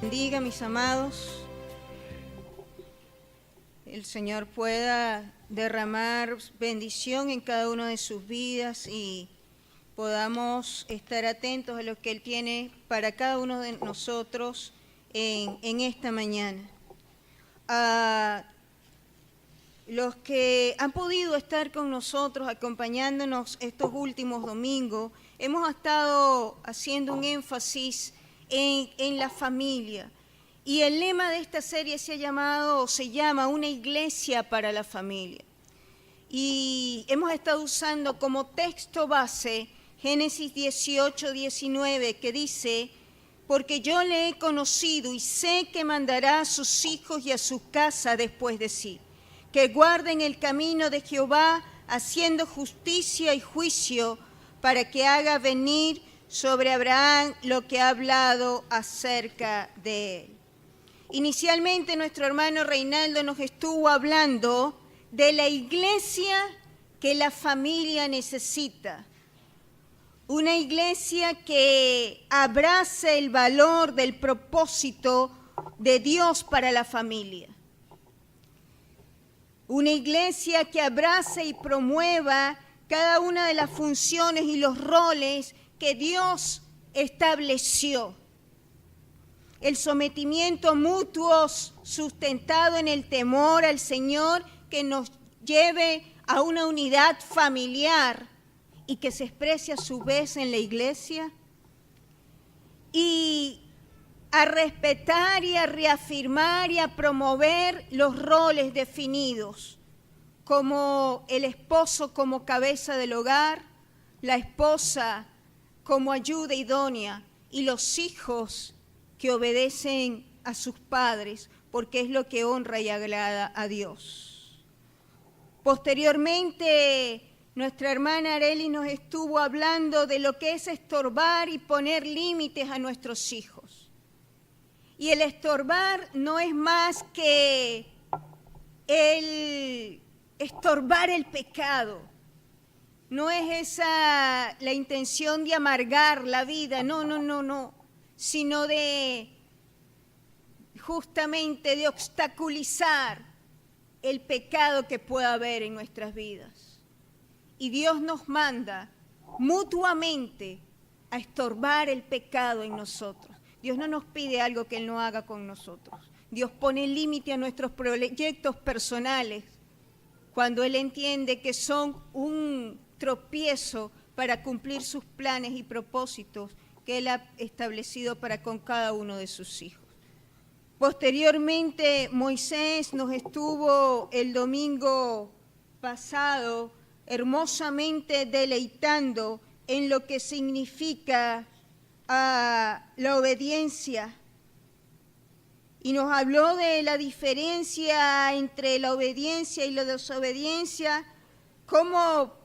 Bendiga, mis amados. El Señor pueda derramar bendición en cada una de sus vidas y podamos estar atentos a lo que Él tiene para cada uno de nosotros en esta mañana. A los que han podido estar con nosotros, acompañándonos estos últimos domingos, hemos estado haciendo un énfasis en la familia. Y el lema de esta serie se llama Una iglesia para la familia. Y hemos estado usando como texto base Génesis 18:19, que dice: porque yo le he conocido y sé que mandará a sus hijos y a su casa después de sí, que guarden el camino de Jehová, haciendo justicia y juicio, para que haga venir sobre Abraham lo que ha hablado acerca de él. Inicialmente nuestro hermano Reinaldo nos estuvo hablando de la iglesia que la familia necesita. Una iglesia que abrace el valor del propósito de Dios para la familia. Una iglesia que abrace y promueva cada una de las funciones y los roles que Dios estableció. El sometimiento mutuo sustentado en el temor al Señor, que nos lleve a una unidad familiar y que se exprese a su vez en la iglesia, y a respetar y a reafirmar y a promover los roles definidos, como el esposo como cabeza del hogar, la esposa como ayuda idónea y los hijos que obedecen a sus padres, porque es lo que honra y agrada a Dios. Posteriormente, nuestra hermana Arely nos estuvo hablando de lo que es estorbar y poner límites a nuestros hijos. Y el estorbar no es más que el estorbar el pecado. No es esa la intención de amargar la vida, no, sino de justamente de obstaculizar el pecado que pueda haber en nuestras vidas. Y Dios nos manda mutuamente a estorbar el pecado en nosotros. Dios no nos pide algo que Él no haga con nosotros. Dios pone límite a nuestros proyectos personales cuando Él entiende que son un tropiezo para cumplir sus planes y propósitos que Él ha establecido para con cada uno de sus hijos. Posteriormente, Moisés nos estuvo el domingo pasado hermosamente deleitando en lo que significa la obediencia. Y nos habló de la diferencia entre la obediencia y la desobediencia, cómo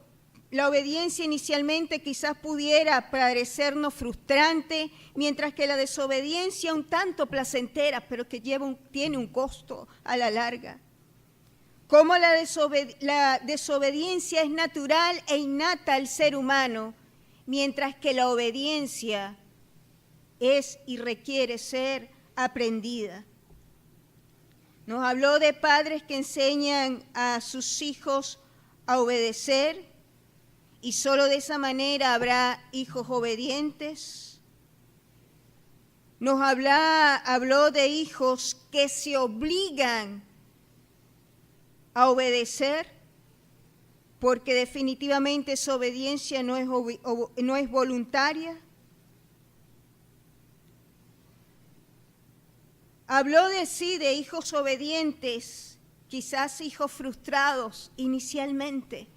la obediencia inicialmente quizás pudiera parecernos frustrante, mientras que la desobediencia un tanto placentera, pero que tiene un costo a la larga. Cómo la desobediencia es natural e innata al ser humano, mientras que la obediencia es y requiere ser aprendida. Nos habló de padres que enseñan a sus hijos a obedecer y solo de esa manera habrá hijos obedientes. Nos habló de hijos que se obligan a obedecer, porque definitivamente esa obediencia no es voluntaria. Habló de hijos obedientes, quizás hijos frustrados inicialmente,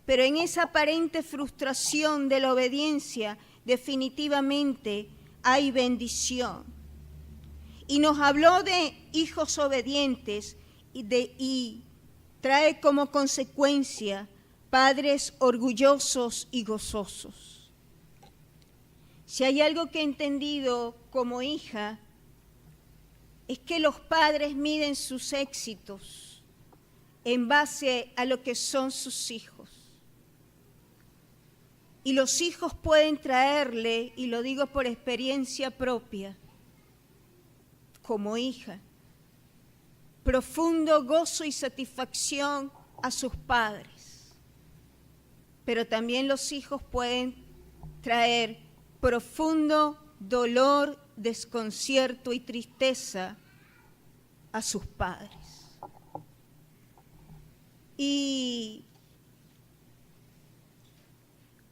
pero en esa aparente frustración de la obediencia definitivamente hay bendición. Y nos habló de hijos obedientes y trae como consecuencia padres orgullosos y gozosos. Si hay algo que he entendido como hija, es que los padres miden sus éxitos en base a lo que son sus hijos. Y los hijos pueden traerle, y lo digo por experiencia propia, como hija. Profundo gozo y satisfacción a sus padres. Pero también los hijos pueden traer profundo dolor, desconcierto y tristeza a sus padres. Y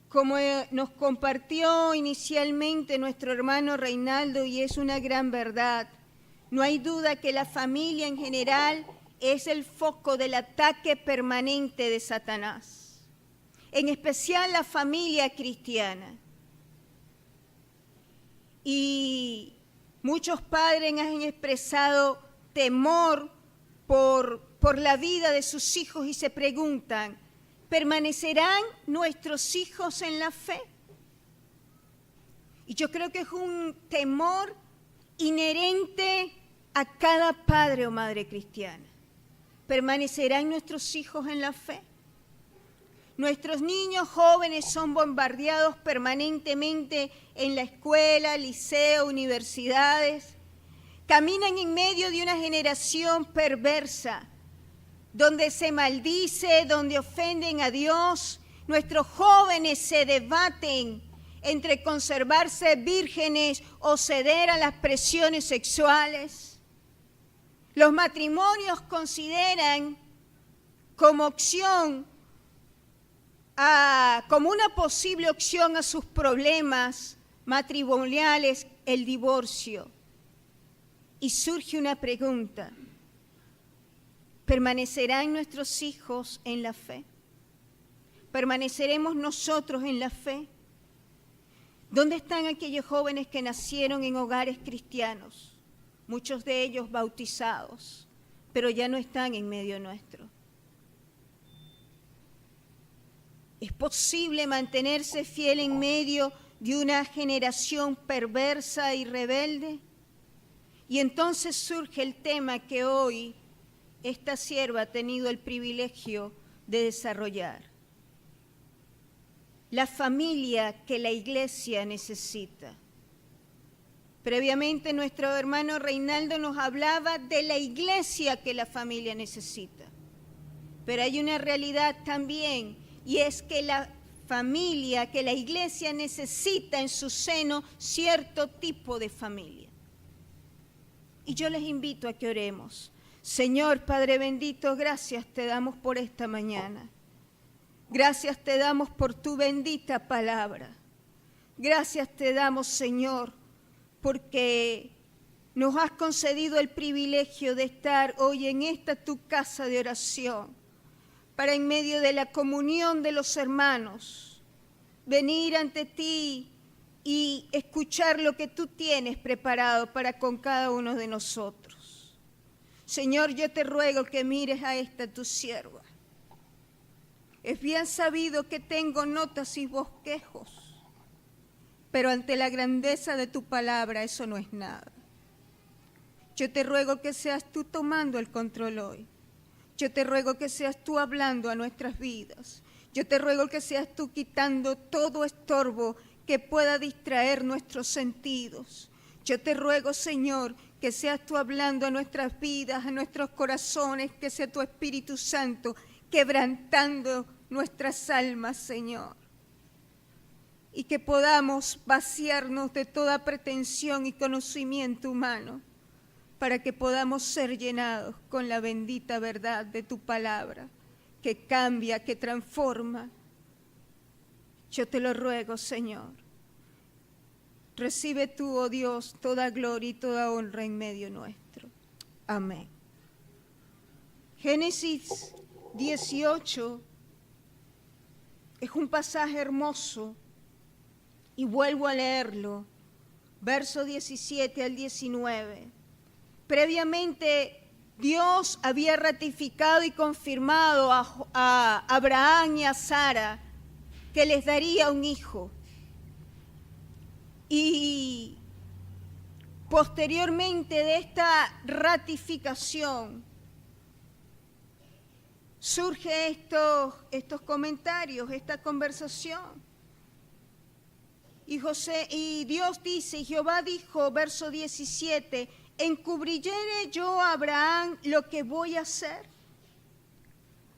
como nos compartió inicialmente nuestro hermano Reinaldo, y es una gran verdad, no hay duda que la familia en general es el foco del ataque permanente de Satanás, en especial la familia cristiana. Y muchos padres han expresado temor por la vida de sus hijos y se preguntan, ¿permanecerán nuestros hijos en la fe? Y yo creo que es un temor inherente a cada padre o madre cristiana. ¿Permanecerán nuestros hijos en la fe? Nuestros niños jóvenes son bombardeados permanentemente en la escuela, liceo, universidades. Caminan en medio de una generación perversa, donde se maldice, donde ofenden a Dios. Nuestros jóvenes se debaten entre conservarse vírgenes o ceder a las presiones sexuales. Los matrimonios consideran como opción, como una posible opción a sus problemas matrimoniales, el divorcio. Y surge una pregunta: ¿permanecerán nuestros hijos en la fe? ¿Permaneceremos nosotros en la fe? ¿Dónde están aquellos jóvenes que nacieron en hogares cristianos? Muchos de ellos bautizados, pero ya no están en medio nuestro. ¿Es posible mantenerse fiel en medio de una generación perversa y rebelde? Y entonces surge el tema que hoy esta sierva ha tenido el privilegio de desarrollar. La familia que la iglesia necesita. Previamente nuestro hermano Reinaldo nos hablaba de la iglesia que la familia necesita. Pero hay una realidad también, y es que la familia, que la iglesia necesita en su seno cierto tipo de familia. Y yo les invito a que oremos. Señor Padre bendito, gracias te damos por esta mañana. Gracias te damos por tu bendita palabra. Gracias te damos, Señor, porque nos has concedido el privilegio de estar hoy en esta tu casa de oración, para en medio de la comunión de los hermanos, venir ante ti y escuchar lo que tú tienes preparado para con cada uno de nosotros. Señor, yo te ruego que mires a esta tu sierva. Es bien sabido que tengo notas y bosquejos, pero ante la grandeza de tu palabra eso no es nada. Yo te ruego que seas tú tomando el control hoy. Yo te ruego que seas tú hablando a nuestras vidas. Yo te ruego que seas tú quitando todo estorbo que pueda distraer nuestros sentidos. Yo te ruego, Señor, que seas tú hablando a nuestras vidas, a nuestros corazones, que sea tu Espíritu Santo quebrantando nuestras almas, Señor. Y que podamos vaciarnos de toda pretensión y conocimiento humano para que podamos ser llenados con la bendita verdad de tu palabra, que cambia, que transforma. Yo te lo ruego, Señor. Recibe tú, oh Dios, toda gloria y toda honra en medio nuestro. Amén. Génesis 18 es un pasaje hermoso y vuelvo a leerlo, verso 17 al 19. Previamente Dios había ratificado y confirmado a Abraham y a Sara que les daría un hijo. Y posteriormente de esta ratificación surge estos comentarios, esta conversación. Y Dios dice, y Jehová dijo, verso 17, ¿encubriré yo a Abraham lo que voy a hacer?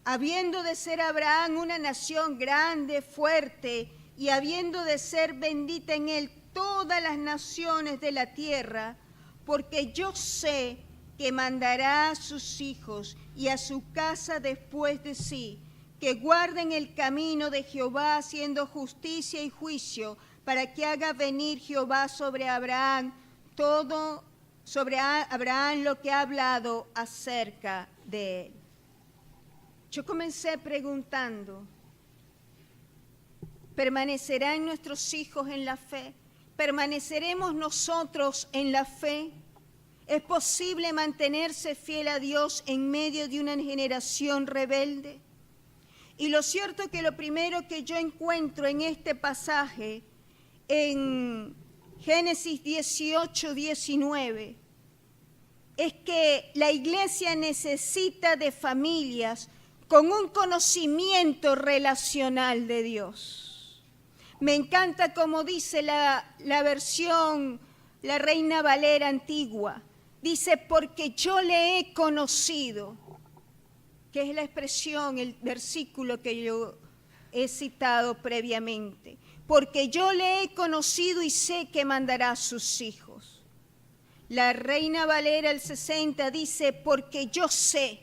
Habiendo de ser Abraham una nación grande, fuerte, y habiendo de ser bendita en él todas las naciones de la tierra, porque yo sé que mandará a sus hijos y a su casa después de sí, que guarden el camino de Jehová haciendo justicia y juicio, para que haga venir Jehová sobre Abraham lo que ha hablado acerca de él. Yo comencé preguntando, ¿permanecerán nuestros hijos en la fe? ¿Permaneceremos nosotros en la fe? ¿Es posible mantenerse fiel a Dios en medio de una generación rebelde? Y lo cierto es que lo primero que yo encuentro en este pasaje, en Génesis 18, 19, es que la iglesia necesita de familias con un conocimiento relacional de Dios. Me encanta como dice la versión, la Reina Valera antigua. Dice, porque yo le he conocido, que es la expresión, el versículo que yo he citado previamente. Porque yo le he conocido y sé que mandará a sus hijos. La Reina Valera, el 60, dice, porque yo sé.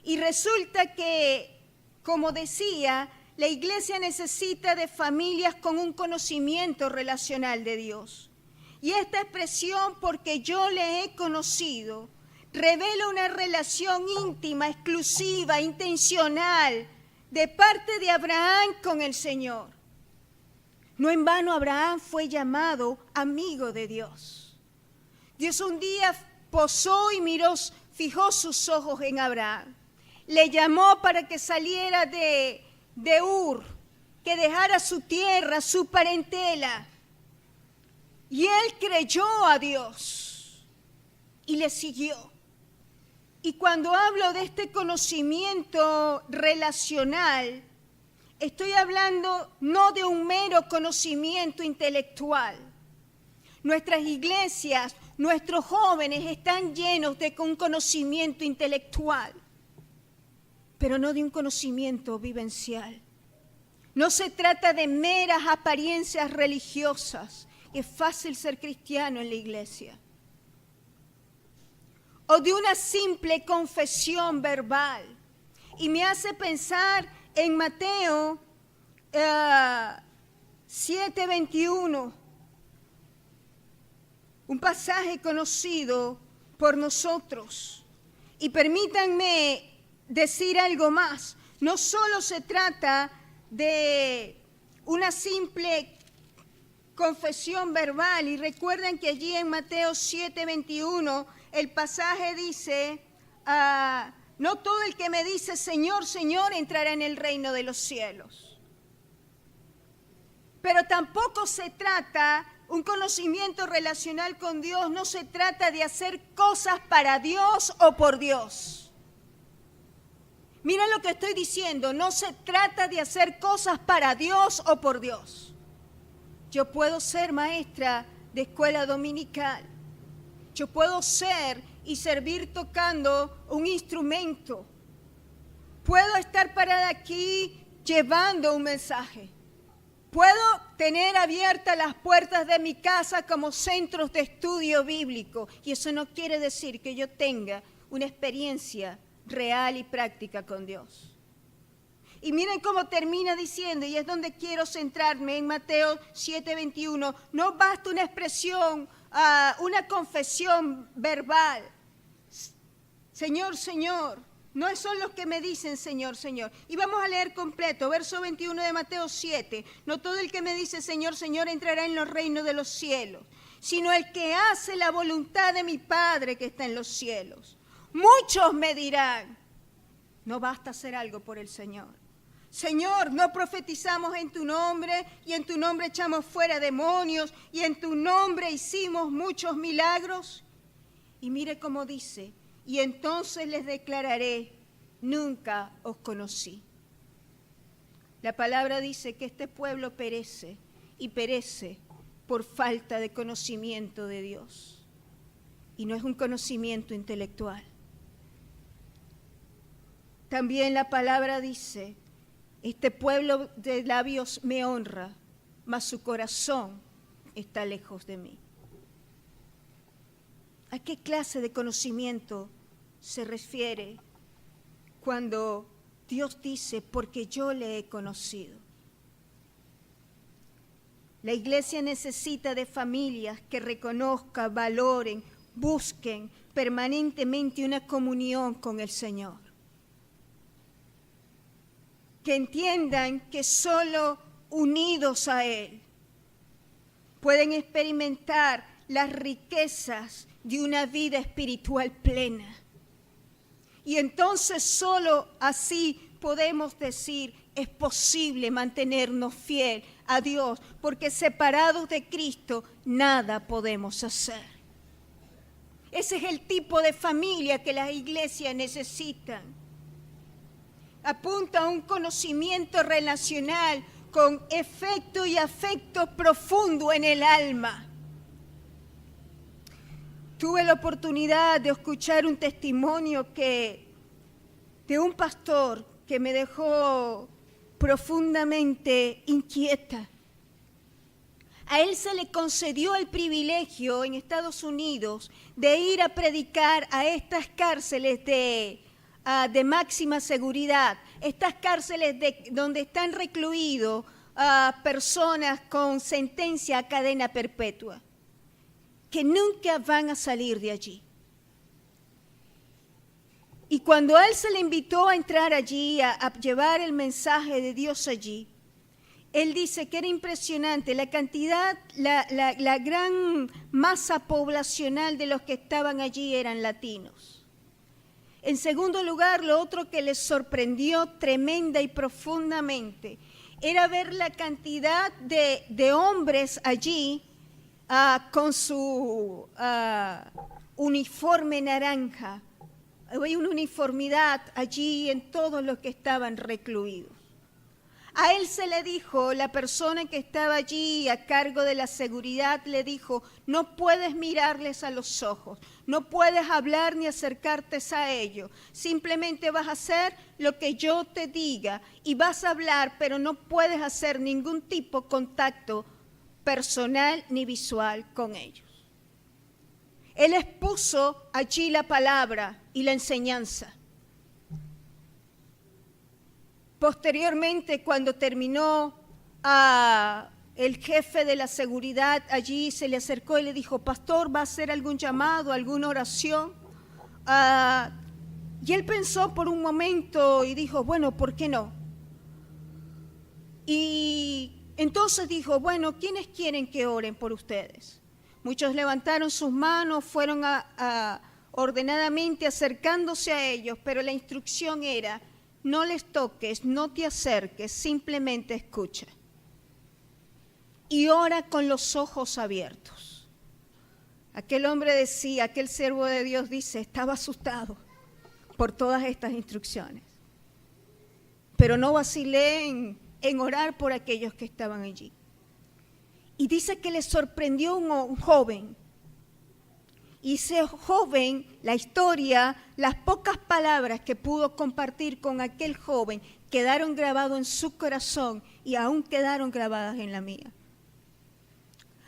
Y resulta que, como decía, la iglesia necesita de familias con un conocimiento relacional de Dios. Y esta expresión, porque yo le he conocido, revela una relación íntima, exclusiva, intencional, de parte de Abraham con el Señor. No en vano Abraham fue llamado amigo de Dios. Dios un día posó y miró, fijó sus ojos en Abraham. Le llamó para que saliera de Ur, que dejara su tierra, su parentela. Y él creyó a Dios y le siguió. Y cuando hablo de este conocimiento relacional, estoy hablando no de un mero conocimiento intelectual. Nuestras iglesias, nuestros jóvenes están llenos de un conocimiento intelectual, pero no de un conocimiento vivencial. No se trata de meras apariencias religiosas. Es fácil ser cristiano en la iglesia. O de una simple confesión verbal. Y me hace pensar en Mateo 7:21, un pasaje conocido por nosotros. Y permítanme decir algo más. No solo se trata de una simple confesión verbal, y recuerden que allí en Mateo 7:21 el pasaje dice, no todo el que me dice Señor, Señor entrará en el reino de los cielos. Pero tampoco se trata, un conocimiento relacional con Dios, no se trata de hacer cosas para Dios o por Dios. Miren lo que estoy diciendo, no se trata de hacer cosas para Dios o por Dios. Yo puedo ser maestra de escuela dominical. Yo puedo ser y servir tocando un instrumento. Puedo estar parada aquí llevando un mensaje. Puedo tener abiertas las puertas de mi casa como centros de estudio bíblico. Y eso no quiere decir que yo tenga una experiencia real y práctica con Dios. Y miren cómo termina diciendo, y es donde quiero centrarme en Mateo 7:21, no basta una expresión, una confesión verbal. Señor, Señor, no son los que me dicen Señor, Señor. Y vamos a leer completo, verso 21 de Mateo 7. No todo el que me dice Señor, Señor entrará en los reinos de los cielos, sino el que hace la voluntad de mi Padre que está en los cielos. Muchos me dirán, no basta hacer algo por el Señor. Señor, no profetizamos en tu nombre y en tu nombre echamos fuera demonios y en tu nombre hicimos muchos milagros. Y mire cómo dice, y entonces les declararé, nunca os conocí. La palabra dice que este pueblo perece y perece por falta de conocimiento de Dios. y no es un conocimiento intelectual. También la palabra dice, este pueblo de labios me honra, mas su corazón está lejos de mí. ¿A qué clase de conocimiento se refiere cuando Dios dice, porque yo le he conocido? La iglesia necesita de familias que reconozcan, valoren, busquen permanentemente una comunión con el Señor. Que entiendan que solo unidos a Él pueden experimentar las riquezas de una vida espiritual plena. Y entonces solo así podemos decir, es posible mantenernos fiel a Dios, porque separados de Cristo nada podemos hacer. Ese es el tipo de familia que las iglesias necesitan. Apunta a un conocimiento relacional con efecto y afecto profundo en el alma. Tuve la oportunidad de escuchar un testimonio de un pastor que me dejó profundamente inquieta. A él se le concedió el privilegio en Estados Unidos de ir a predicar a estas cárceles de máxima seguridad, estas cárceles donde están recluidos personas con sentencia a cadena perpetua, que nunca van a salir de allí. Y cuando a él se le invitó a entrar allí, a llevar el mensaje de Dios allí, él dice que era impresionante la cantidad, la gran masa poblacional de los que estaban allí eran latinos. En segundo lugar, lo otro que les sorprendió tremenda y profundamente era ver la cantidad de hombres allí con su uniforme naranja. Había una uniformidad allí en todos los que estaban recluidos. A él se le dijo, la persona que estaba allí a cargo de la seguridad le dijo, no puedes mirarles a los ojos, no puedes hablar ni acercarte a ellos, simplemente vas a hacer lo que yo te diga y vas a hablar, pero no puedes hacer ningún tipo de contacto personal ni visual con ellos. Él expuso allí la palabra y la enseñanza. Posteriormente, cuando terminó, el jefe de la seguridad allí se le acercó y le dijo, pastor, ¿va a hacer algún llamado, alguna oración? Y él pensó por un momento y dijo, bueno, ¿por qué no? Y entonces dijo, bueno, ¿quiénes quieren que oren por ustedes? Muchos levantaron sus manos, fueron ordenadamente acercándose a ellos, pero la instrucción era, no les toques, no te acerques, simplemente escucha. Y ora con los ojos abiertos. Aquel hombre decía, aquel siervo de Dios dice, estaba asustado por todas estas instrucciones. Pero no vacilé en orar por aquellos que estaban allí. Y dice que le sorprendió un joven. Y ese joven, la historia, las pocas palabras que pudo compartir con aquel joven quedaron grabadas en su corazón y aún quedaron grabadas en la mía.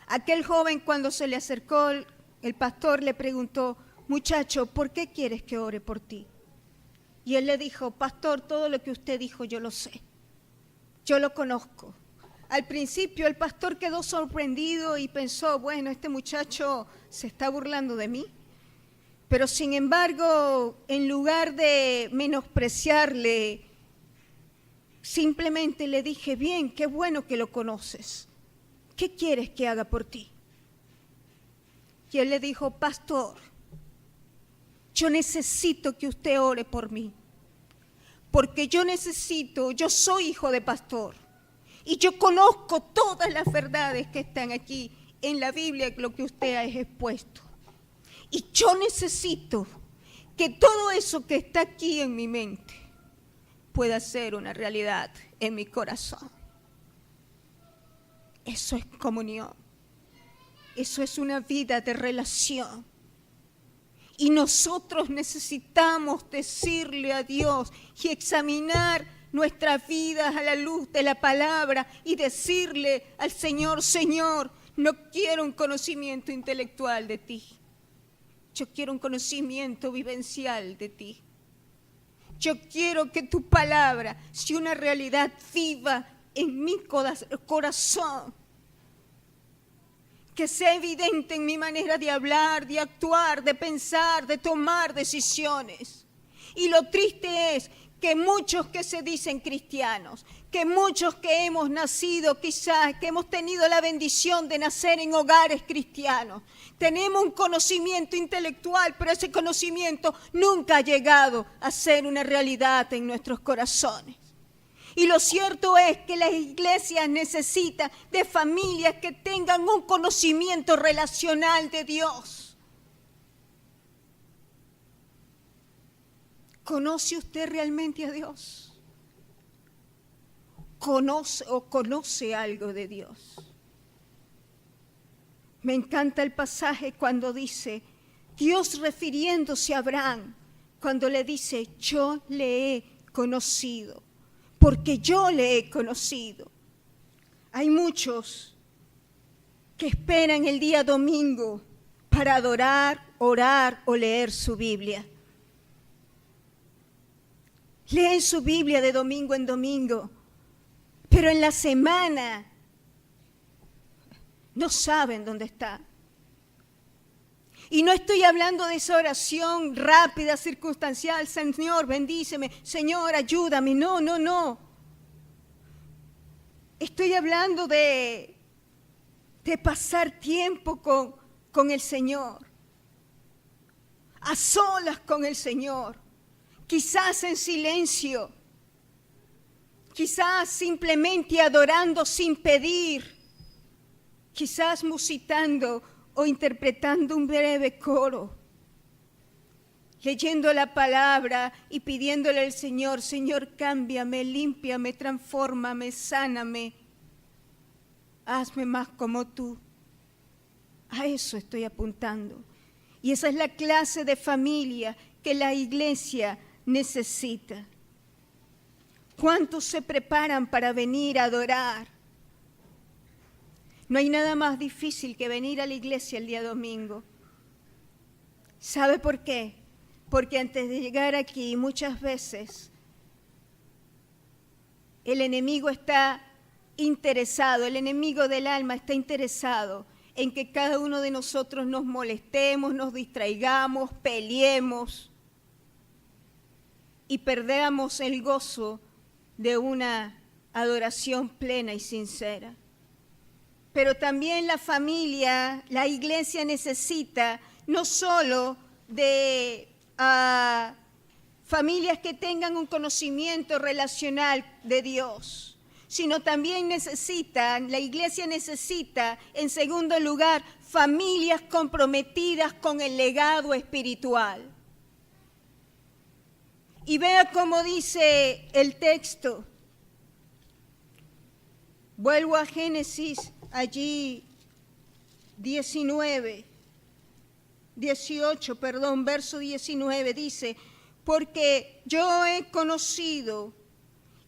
Aquel joven, cuando se le acercó el pastor, le preguntó, muchacho, ¿por qué quieres que ore por ti? Y él le dijo, pastor, todo lo que usted dijo yo lo sé, yo lo conozco. Al principio el pastor quedó sorprendido y pensó, bueno, este muchacho se está burlando de mí. Pero sin embargo, en lugar de menospreciarle, simplemente le dije, bien, qué bueno que lo conoces. ¿Qué quieres que haga por ti? Y él le dijo, pastor, yo necesito que usted ore por mí. Porque yo soy hijo de pastor. Y yo conozco todas las verdades que están aquí en la Biblia, lo que usted ha expuesto. Y yo necesito que todo eso que está aquí en mi mente pueda ser una realidad en mi corazón. Eso es comunión. Eso es una vida de relación. Y nosotros necesitamos decirle a Dios y examinar nuestras vidas a la luz de la palabra y decirle al Señor, Señor, no quiero un conocimiento intelectual de ti. Yo quiero un conocimiento vivencial de ti. Yo quiero que tu palabra sea una realidad viva en mi corazón. Que sea evidente en mi manera de hablar, de actuar, de pensar, de tomar decisiones. Y lo triste es que muchos que se dicen cristianos, que muchos que hemos nacido quizás, que hemos tenido la bendición de nacer en hogares cristianos, tenemos un conocimiento intelectual, pero ese conocimiento nunca ha llegado a ser una realidad en nuestros corazones. Y lo cierto es que las iglesias necesitan de familias que tengan un conocimiento relacional de Dios. ¿Conoce usted realmente a Dios? ¿Conoce algo de Dios? Me encanta el pasaje cuando dice, Dios refiriéndose a Abraham, cuando le dice, yo le he conocido. Porque yo le he conocido. Hay muchos que esperan el día domingo para adorar, orar o leer su Biblia. Leen su Biblia de domingo en domingo, pero en la semana no saben dónde está. Y no estoy hablando de esa oración rápida, circunstancial, Señor, bendíceme, Señor, ayúdame. No. Estoy hablando de pasar tiempo con el Señor, a solas con el Señor, quizás en silencio, quizás simplemente adorando sin pedir, quizás musitando o interpretando un breve coro, leyendo la palabra y pidiéndole al Señor, Señor, cámbiame, límpiame, transfórmame, sáname, hazme más como tú. A eso estoy apuntando. Y esa es la clase de familia que la iglesia necesita. ¿Cuántos se preparan para venir a adorar? No hay nada más difícil que venir a la iglesia el día domingo. ¿Sabe por qué? Porque antes de llegar aquí muchas veces el enemigo está interesado, el enemigo del alma está interesado en que cada uno de nosotros nos molestemos, nos distraigamos, peleemos y perdamos el gozo de una adoración plena y sincera. Pero también la familia, la iglesia necesita no solo de familias que tengan un conocimiento relacional de Dios, sino también la iglesia necesita, en segundo lugar, familias comprometidas con el legado espiritual. Y vea cómo dice el texto. Vuelvo a Génesis, allí 18, verso 19, dice, porque yo he conocido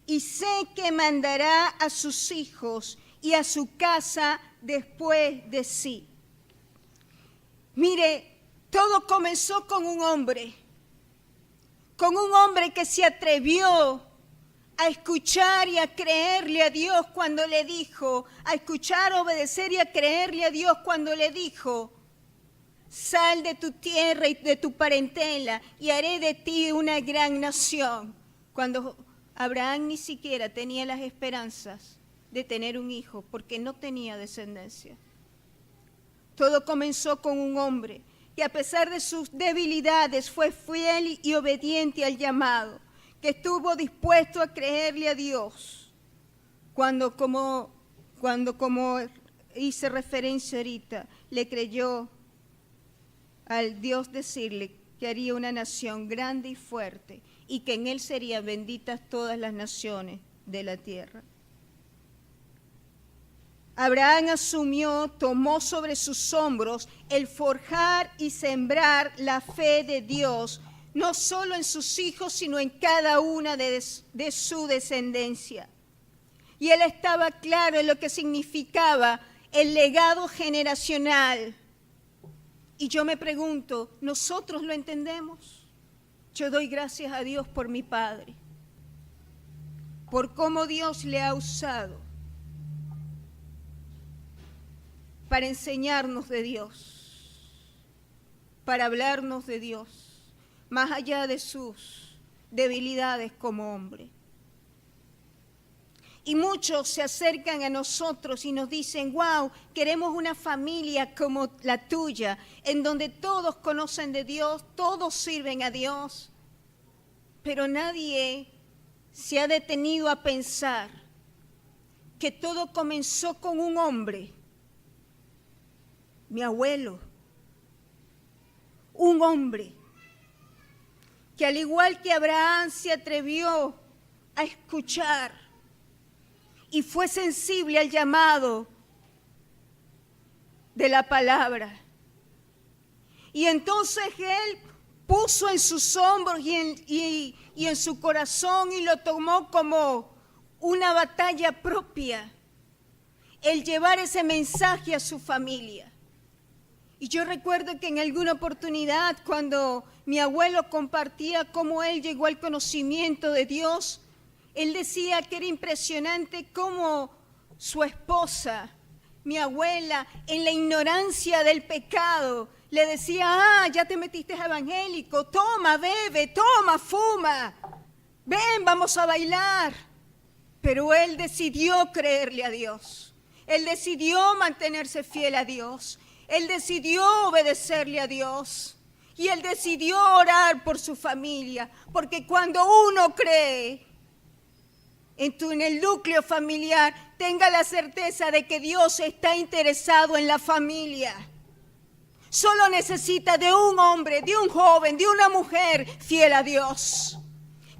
y sé que mandará a sus hijos y a su casa después de sí. Mire, todo comenzó con un hombre que se atrevió a escuchar y a creerle a Dios cuando le dijo, a escuchar, obedecer y a creerle a Dios cuando le dijo, sal de tu tierra y de tu parentela y haré de ti una gran nación. Cuando Abraham ni siquiera tenía las esperanzas de tener un hijo porque no tenía descendencia. Todo comenzó con un hombre que a pesar de sus debilidades fue fiel y obediente al llamado, que estuvo dispuesto a creerle a Dios cuando como hice referencia ahorita, le creyó al Dios decirle que haría una nación grande y fuerte y que en él serían benditas todas las naciones de la tierra. Abraham asumió, tomó sobre sus hombros el forjar y sembrar la fe de Dios, no solo en sus hijos, sino en cada una de su descendencia. Y él estaba claro en lo que significaba el legado generacional. Y yo me pregunto, ¿nosotros lo entendemos? Yo doy gracias a Dios por mi padre, por cómo Dios le ha usado para enseñarnos de Dios, para hablarnos de Dios, más allá de sus debilidades como hombre. Y muchos se acercan a nosotros y nos dicen, wow, queremos una familia como la tuya, en donde todos conocen de Dios, todos sirven a Dios, pero nadie se ha detenido a pensar que todo comenzó con un hombre, mi abuelo, un hombre que al igual que Abraham se atrevió a escuchar y fue sensible al llamado de la palabra. Y entonces él puso en sus hombros y en su corazón y lo tomó como una batalla propia, el llevar ese mensaje a su familia. Y yo recuerdo que en alguna oportunidad cuando mi abuelo compartía cómo él llegó al conocimiento de Dios, él decía que era impresionante cómo su esposa, mi abuela, en la ignorancia del pecado, le decía, ya te metiste evangélico, toma, bebe, toma, fuma, ven, vamos a bailar. Pero él decidió creerle a Dios, él decidió mantenerse fiel a Dios, él decidió obedecerle a Dios y él decidió orar por su familia, porque cuando uno cree en el núcleo familiar, tenga la certeza de que Dios está interesado en la familia. Solo necesita de un hombre, de un joven, de una mujer fiel a Dios,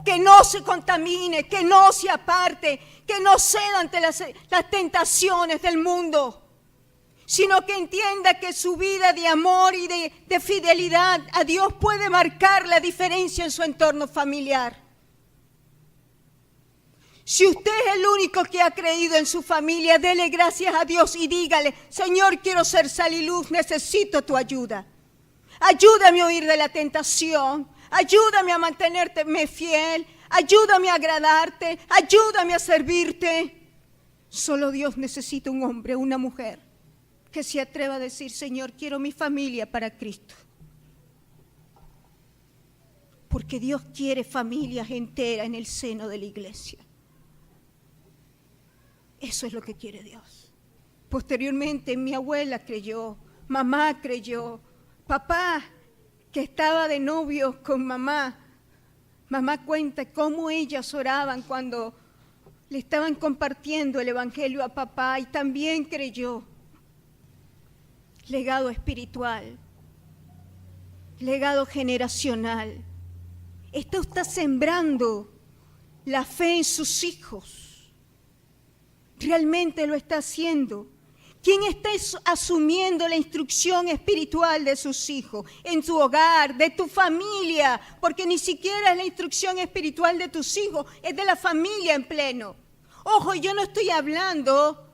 que no se contamine, que no se aparte, que no ceda ante las tentaciones del mundo, sino que entienda que su vida de amor y de fidelidad a Dios puede marcar la diferencia en su entorno familiar. Si usted es el único que ha creído en su familia, dele gracias a Dios y dígale, Señor, quiero ser sal y luz, necesito tu ayuda. Ayúdame a huir de la tentación, ayúdame a mantenerte fiel, ayúdame a agradarte, ayúdame a servirte. Solo Dios necesita un hombre, una mujer, que se atreva a decir, Señor, quiero mi familia para Cristo. Porque Dios quiere familias enteras en el seno de la iglesia. Eso es lo que quiere Dios. Posteriormente mi abuela creyó, mamá creyó, papá que estaba de novio con mamá cuenta cómo ellas oraban cuando le estaban compartiendo el evangelio a papá y también creyó. Legado espiritual, legado generacional. Esto está sembrando la fe en sus hijos. Realmente lo está haciendo. ¿Quién está asumiendo la instrucción espiritual de sus hijos? En tu hogar, de tu familia, porque ni siquiera es la instrucción espiritual de tus hijos, es de la familia en pleno. Ojo, yo no estoy hablando,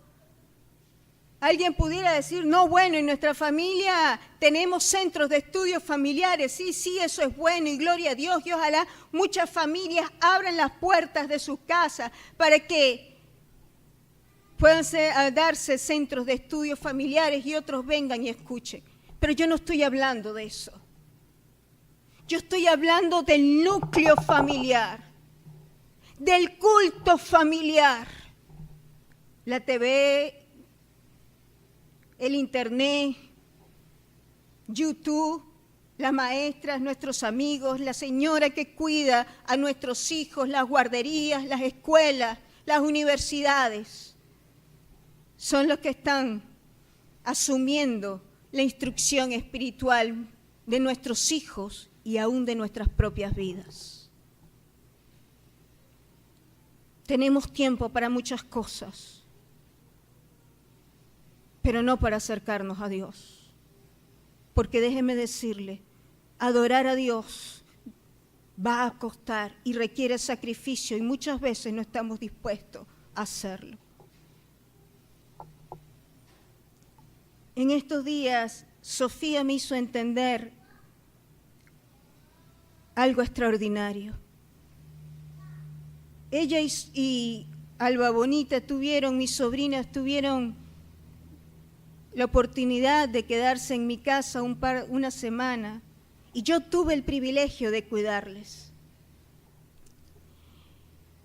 alguien pudiera decir, no, bueno, en nuestra familia tenemos centros de estudios familiares, sí, eso es bueno y gloria a Dios, y ojalá muchas familias abran las puertas de sus casas para que puedan darse centros de estudios familiares y otros vengan y escuchen. Pero yo no estoy hablando de eso. Yo estoy hablando del núcleo familiar, del culto familiar. La TV, el internet, YouTube, las maestras, nuestros amigos, la señora que cuida a nuestros hijos, las guarderías, las escuelas, las universidades. Son los que están asumiendo la instrucción espiritual de nuestros hijos y aún de nuestras propias vidas. Tenemos tiempo para muchas cosas. pero no para acercarnos a Dios. Porque déjeme decirle, adorar a Dios va a costar y requiere sacrificio y muchas veces no estamos dispuestos a hacerlo. En estos días, Sofía me hizo entender algo extraordinario. Ella y Alba Bonita mis sobrinas tuvieron la oportunidad de quedarse en mi casa una semana y yo tuve el privilegio de cuidarles.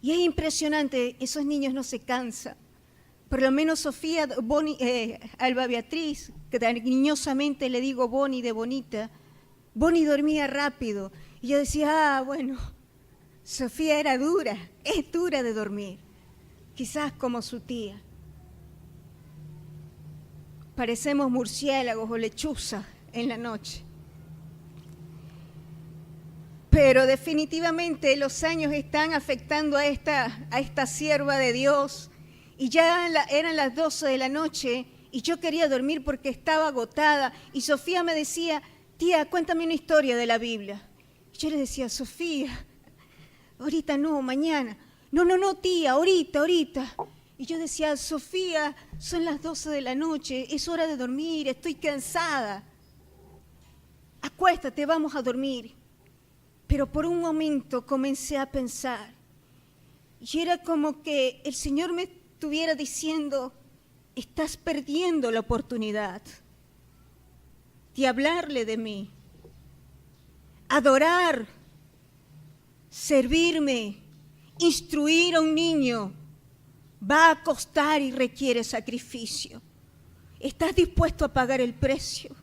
Y es impresionante, esos niños no se cansan. Por lo menos Sofía, Alba Beatriz, que cariñosamente le digo Boni de Bonita, Boni dormía rápido. Y yo decía, bueno, Sofía era dura, es dura de dormir, quizás como su tía. Parecemos murciélagos o lechuzas en la noche. Pero definitivamente los años están afectando a esta sierva de Dios. Y ya eran las 12 de la noche y yo quería dormir porque estaba agotada. Y Sofía me decía, tía, cuéntame una historia de la Biblia. Y yo le decía, Sofía, ahorita no, mañana. No, tía, ahorita. Y yo decía, Sofía, son las 12 de la noche, es hora de dormir, estoy cansada. Acuéstate, vamos a dormir. Pero por un momento comencé a pensar. Y era como que el Señor me estuviera diciendo, estás perdiendo la oportunidad de hablarle de mí, adorar, servirme, instruir a un niño, va a costar y requiere sacrificio. ¿Estás dispuesto a pagar el precio?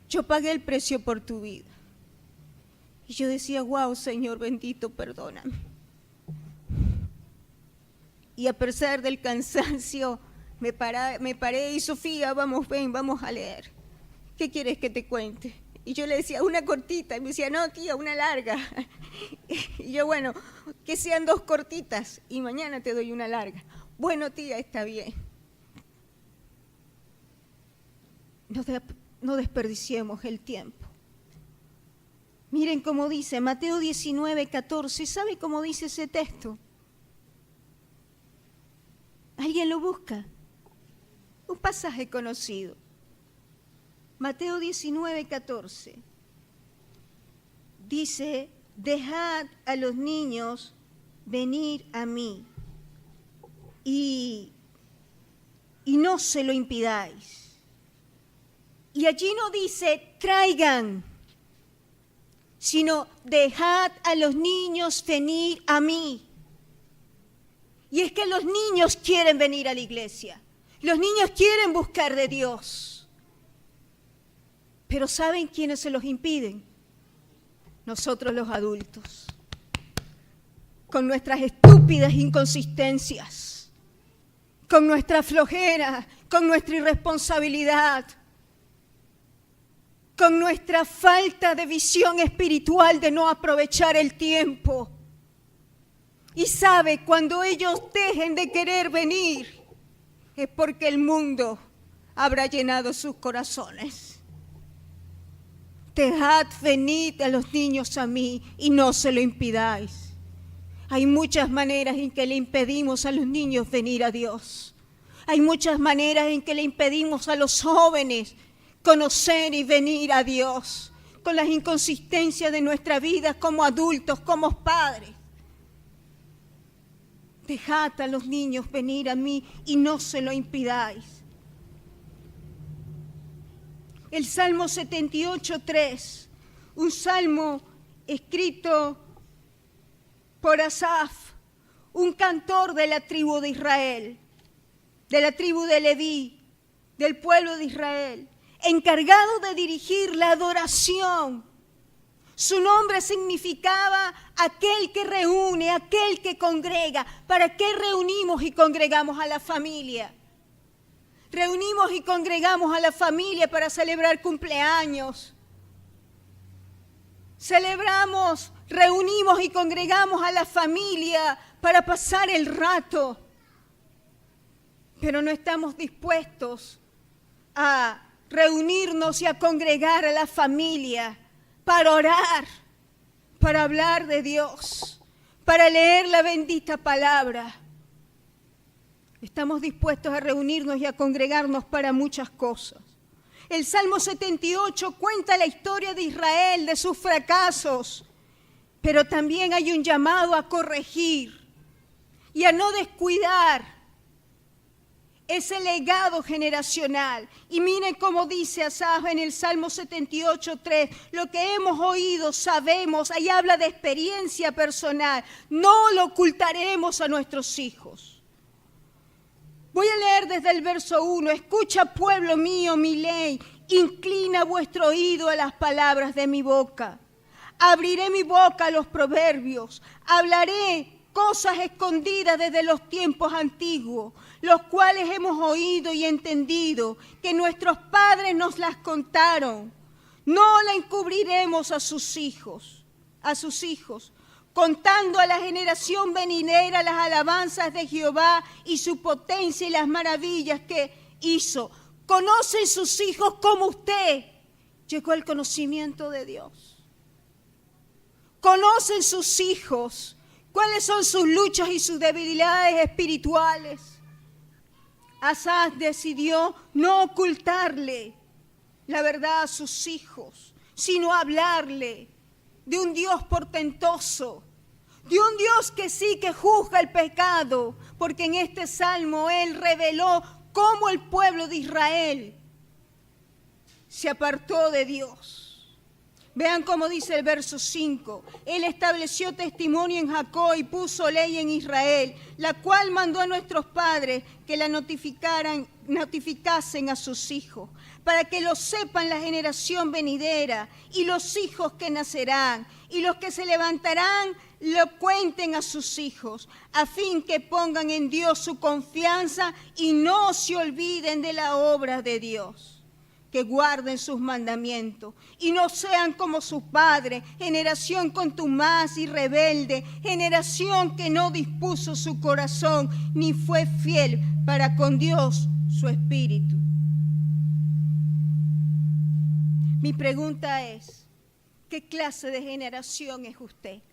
Yo pagué el precio por tu vida. Y yo decía, wow, Señor bendito, perdóname. Y a pesar del cansancio, me paré y Sofía, vamos a leer. ¿Qué quieres que te cuente? Y yo le decía, una cortita. Y me decía, no, tía, una larga. Y yo, bueno, que sean 2 cortitas y mañana te doy una larga. Bueno, tía, está bien. No desperdiciemos el tiempo. Miren cómo dice Mateo 19:14. ¿Sabe cómo dice ese texto? ¿Alguien lo busca? Un pasaje conocido. Mateo 19:14. Dice, dejad a los niños venir a mí y no se lo impidáis. Y allí no dice traigan, sino dejad a los niños venir a mí. Y es que los niños quieren venir a la iglesia. Los niños quieren buscar de Dios. Pero ¿saben quiénes se los impiden? Nosotros los adultos. Con nuestras estúpidas inconsistencias, con nuestra flojera, con nuestra irresponsabilidad, con nuestra falta de visión espiritual de no aprovechar el tiempo. Y sabe, cuando ellos dejen de querer venir, es porque el mundo habrá llenado sus corazones. Dejad venid a los niños a mí y no se lo impidáis. Hay muchas maneras en que le impedimos a los niños venir a Dios. Hay muchas maneras en que le impedimos a los jóvenes conocer y venir a Dios, con las inconsistencias de nuestra vida como adultos, como padres. Dejad a los niños venir a mí y no se lo impidáis. El Salmo 78:3, un salmo escrito por Asaf, un cantor de la tribu de Israel, de la tribu de Leví, del pueblo de Israel, encargado de dirigir la adoración. Su nombre significaba aquel que reúne, aquel que congrega. ¿Para qué reunimos y congregamos a la familia? Reunimos y congregamos a la familia para celebrar cumpleaños. Reunimos y congregamos a la familia para pasar el rato. pero no estamos dispuestos a reunirnos y a congregar a la familia para orar, para hablar de Dios, para leer la bendita palabra. Estamos dispuestos a reunirnos y a congregarnos para muchas cosas. El Salmo 78 cuenta la historia de Israel, de sus fracasos, pero también hay un llamado a corregir y a no descuidar ese legado generacional. Y miren cómo dice Asaf en el Salmo 78:3, lo que hemos oído, sabemos, ahí habla de experiencia personal, no lo ocultaremos a nuestros hijos. Voy a leer desde el verso 1, escucha pueblo mío mi ley, inclina vuestro oído a las palabras de mi boca. Abriré mi boca a los proverbios, hablaré cosas escondidas desde los tiempos antiguos, los cuales hemos oído y entendido, que nuestros padres nos las contaron. No la encubriremos a sus hijos, contando a la generación venidera las alabanzas de Jehová y su potencia y las maravillas que hizo. ¿Conocen sus hijos como usted llegó al conocimiento de Dios? ¿Conocen sus hijos cuáles son sus luchas y sus debilidades espirituales? Asaf decidió no ocultarle la verdad a sus hijos, sino hablarle de un Dios portentoso, de un Dios que sí que juzga el pecado, porque en este salmo él reveló cómo el pueblo de Israel se apartó de Dios. Vean cómo dice el verso 5. Él estableció testimonio en Jacob y puso ley en Israel, la cual mandó a nuestros padres que la notificasen a sus hijos, para que lo sepan la generación venidera y los hijos que nacerán, y los que se levantarán lo cuenten a sus hijos, a fin que pongan en Dios su confianza y no se olviden de la obra de Dios. Que guarden sus mandamientos y no sean como sus padres, generación contumaz y rebelde, generación que no dispuso su corazón ni fue fiel para con Dios su espíritu. Mi pregunta es, ¿qué clase de generación es usted?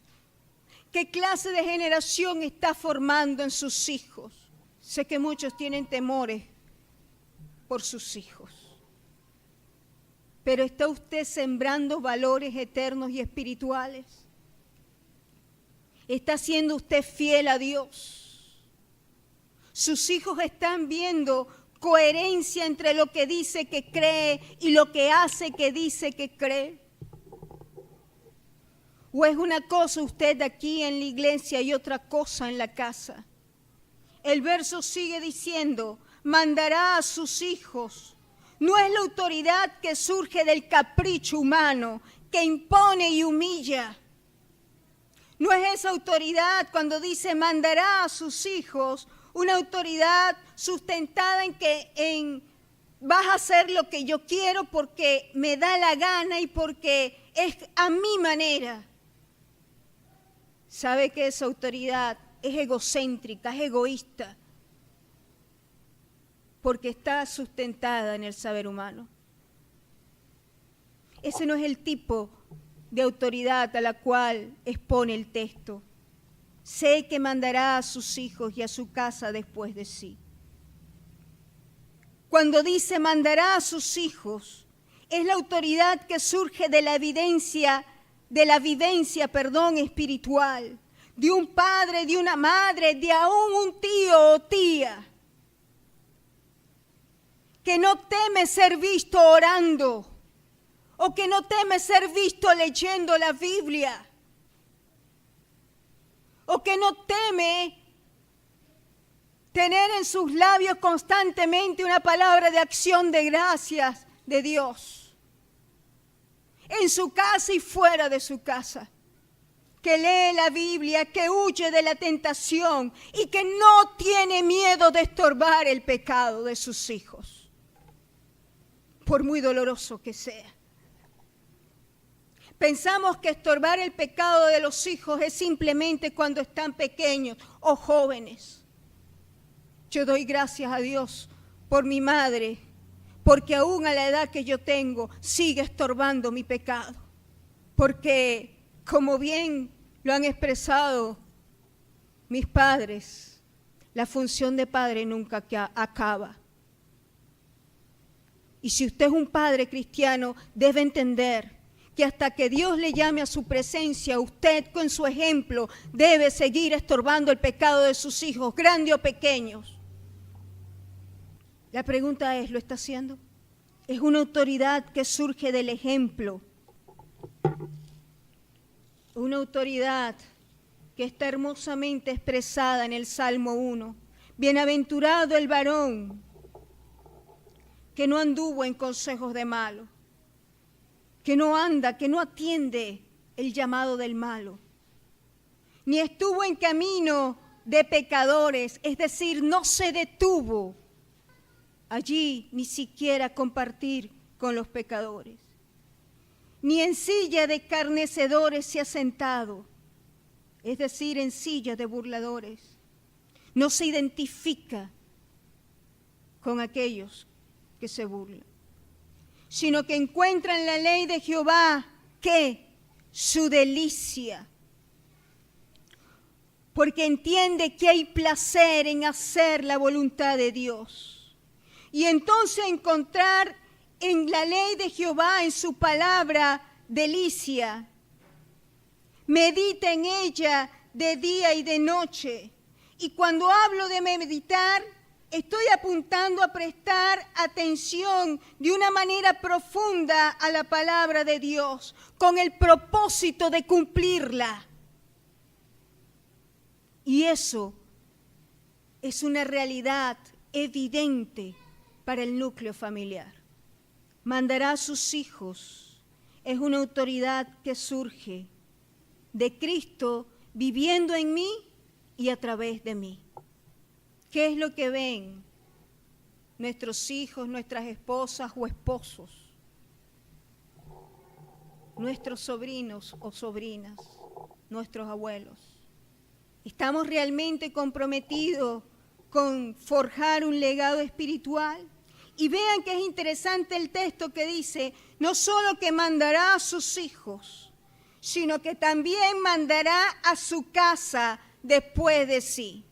¿Qué clase de generación está formando en sus hijos? Sé que muchos tienen temores por sus hijos. Pero ¿está usted sembrando valores eternos y espirituales? ¿Está siendo usted fiel a Dios? Sus hijos están viendo coherencia entre lo que dice que cree y lo que hace que dice que cree. ¿O es una cosa usted aquí en la iglesia y otra cosa en la casa? El verso sigue diciendo, mandará a sus hijos. No es la autoridad que surge del capricho humano, que impone y humilla. No es esa autoridad cuando dice mandará a sus hijos, una autoridad sustentada en vas a hacer lo que yo quiero porque me da la gana y porque es a mi manera. ¿Sabe que esa autoridad es egocéntrica, es egoísta? Porque está sustentada en el saber humano. Ese no es el tipo de autoridad a la cual expone el texto. Sé que mandará a sus hijos y a su casa después de sí. Cuando dice mandará a sus hijos, es la autoridad que surge de la vivencia espiritual, de un padre, de una madre, de aún un tío o tía, que no teme ser visto orando o que no teme ser visto leyendo la Biblia o que no teme tener en sus labios constantemente una palabra de acción de gracias de Dios en su casa y fuera de su casa, que lee la Biblia, que huye de la tentación y que no tiene miedo de estorbar el pecado de sus hijos, por muy doloroso que sea. Pensamos que estorbar el pecado de los hijos es simplemente cuando están pequeños o jóvenes. Yo doy gracias a Dios por mi madre, porque aún a la edad que yo tengo sigue estorbando mi pecado. Porque, como bien lo han expresado mis padres, la función de padre nunca acaba. Y si usted es un padre cristiano, debe entender que hasta que Dios le llame a su presencia, usted con su ejemplo debe seguir estorbando el pecado de sus hijos, grandes o pequeños. La pregunta es, ¿lo está haciendo? Es una autoridad que surge del ejemplo. Una autoridad que está hermosamente expresada en el Salmo 1. Bienaventurado el varón que no anduvo en consejos de malo, que no anda, que no atiende el llamado del malo, ni estuvo en camino de pecadores, es decir, no se detuvo allí ni siquiera a compartir con los pecadores, ni en silla de escarnecedores se ha sentado, es decir, en silla de burladores. No se identifica con aquellos que se burlan, sino que encuentra en la ley de Jehová, ¿qué? Su delicia. Porque entiende que hay placer en hacer la voluntad de Dios. Y entonces encontrar en la ley de Jehová, en su palabra, delicia. Medita en ella de día y de noche. Y cuando hablo de meditar, estoy apuntando a prestar atención de una manera profunda a la palabra de Dios, con el propósito de cumplirla. Y eso es una realidad evidente para el núcleo familiar. Mandará a sus hijos, es una autoridad que surge de Cristo viviendo en mí y a través de mí. ¿Qué es lo que ven nuestros hijos, nuestras esposas o esposos, nuestros sobrinos o sobrinas, nuestros abuelos? ¿Estamos realmente comprometidos con forjar un legado espiritual? Y vean que es interesante el texto que dice, no solo que mandará a sus hijos, sino que también mandará a su casa después de sí.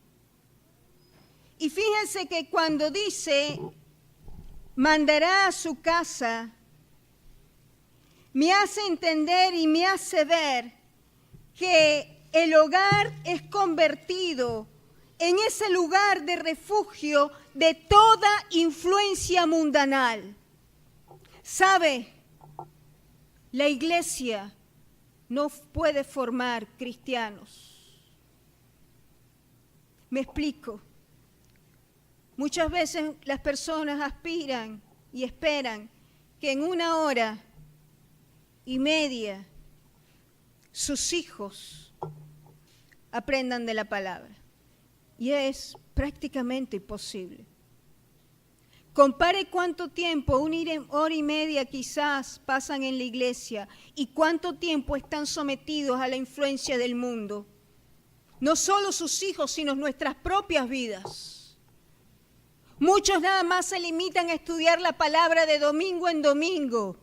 Y fíjense que cuando dice, mandará a su casa, me hace entender y me hace ver que el hogar es convertido en ese lugar de refugio de toda influencia mundanal. ¿Sabe? La iglesia no puede formar cristianos. Me explico. Muchas veces las personas aspiran y esperan que en 1 hora y media sus hijos aprendan de la palabra. Y es prácticamente imposible. Compare cuánto tiempo, 1 hora y media quizás, pasan en la iglesia y cuánto tiempo están sometidos a la influencia del mundo. No solo sus hijos, sino nuestras propias vidas. Muchos nada más se limitan a estudiar la palabra de domingo en domingo.